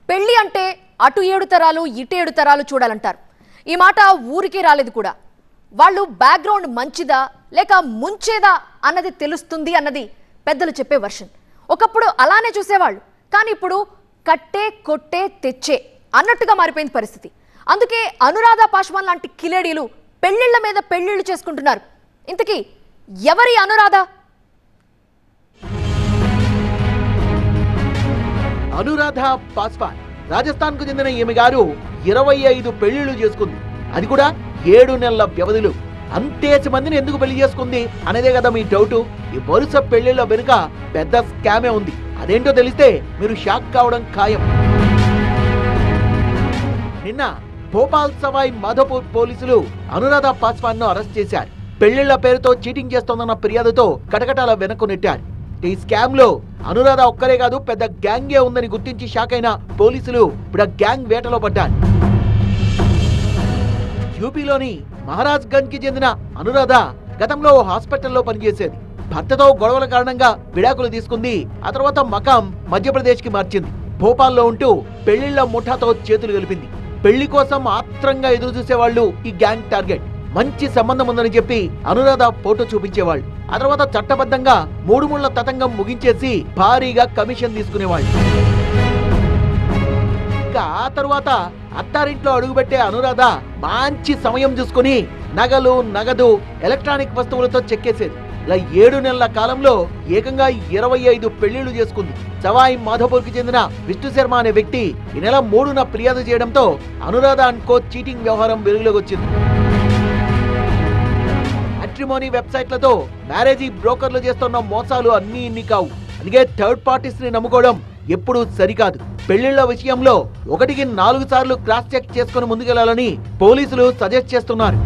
పెళ్లి అంటే అటు 7 తరాలు ఇటు 7 తరాలు చూడాలంటారు. ఈ మాట ఊరికి రాలేదు కూడా. వాళ్ళు బ్యాక్గ్రౌండ్ మంచిదా లేక ముంచేదా అన్నది తెలుస్తుంది అన్నది పెద్దలు చెప్పే వర్షన్. ఒకప్పుడు అలానే చూసేవాళ్ళు, కానీ ఇప్పుడు కట్టే కొట్టే తెచ్చే అన్నట్టుగా మారిపోయింది పరిస్థితి. అందుకే అనురాధ పాశ్వాన్ లాంటి కిలేడీలు పెళ్లిళ్ల మీద పెళ్లిళ్లు చేసుకుంటున్నారు. ఇంతకీ ఎవరి అనురాధ? అనురాధ పాశ్వాన్ రాజస్థాన్ కు చెందిన ఈమె గారు 25 పెళ్లిళ్లు చేసుకుంది. అది కూడా 7 నెలల వ్యవధిలో. అంతేసి మందిని ఎందుకు పెళ్లి చేసుకుంది అనేదే కదా మీ డౌట్. ఈ వరుస పెళ్లిళ్ల వెనుక పెద్ద స్కామే ఉంది. అదేంటో తెలిస్తే మీరు షాక్ కావడం ఖాయం. నిన్న భోపాల్ సవాయ్ మాధోపూర్ పోలీసులు అనురాధ పాశ్వాన్ ను అరెస్ట్ చేశారు. పెళ్లిళ్ల పేరుతో చీటింగ్ చేస్తోందన్న ఫిర్యాదుతో కటకటాల వెనక్కు నెట్టారు. ఈ స్కామ్ లో అనురాధ ఒక్కరే కాదు, పెద్ద గ్యాంగే ఉందని గుర్తించి షాక్ అయిన పోలీసులు ఇప్పుడు గ్యాంగ్ వేటలో పడ్డారు. యూపీలోని మహారాజ్ గంజ్ కి చెందిన అనురాధ గతంలో హాస్పిటల్లో పనిచేసేది. భర్తతో గొడవల కారణంగా విడాకులు తీసుకుంది. ఆ తర్వాత మకాం మధ్యప్రదేశ్ కి మార్చింది. భోపాల్లో ఉంటూ పెళ్లిళ్ల ముఠాతో చేతులు కలిపింది. పెళ్లి కోసం ఆత్రంగా ఎదురు చూసేవాళ్లు ఈ గ్యాంగ్ టార్గెట్. మంచి సంబంధం ఉందని చెప్పి అనురాధ ఫోటో చూపించేవాళ్ళు. ఆ తర్వాత చట్టబద్ధంగా 3 ముళ్ల తతంగం ముగించేసి భారీగా కమిషన్ తీసుకునేవాళ్ళు. ఇంకా ఆ తర్వాత అత్తారింట్లో అడుగుపెట్టే అనురాధ మంచి సమయం చూసుకుని నగలు, నగదు, ఎలక్ట్రానిక్ వస్తువులతో చెక్కేసేది. ఇలా 7 నెలల కాలంలో ఏకంగా 25 పెళ్లిళ్లు చేసుకుంది. సవాయ్ మాధోపూర్ కి చెందిన విష్ణు శర్మ అనే వ్యక్తి ఈ నెల 3న ఫిర్యాదు చేయడంతో అనురాధ అనుకో చీటింగ్ వ్యవహారం వెలుగులోకి వచ్చింది. మ్యాట్రిమోనీ వెబ్సైట్లతో మ్యారేజీ బ్రోకర్లు చేస్తున్న మోసాలు అన్ని ఇన్ని కావు. అందుకే థర్డ్ పార్టీస్ ని నమ్ముకోవడం ఎప్పుడూ సరికాదు. పెళ్లిళ్ల విషయంలో 1కి 4 సార్లు క్రాస్ చెక్ చేసుకుని ముందుకెళ్లాలని పోలీసులు సజెస్ట్ చేస్తున్నారు.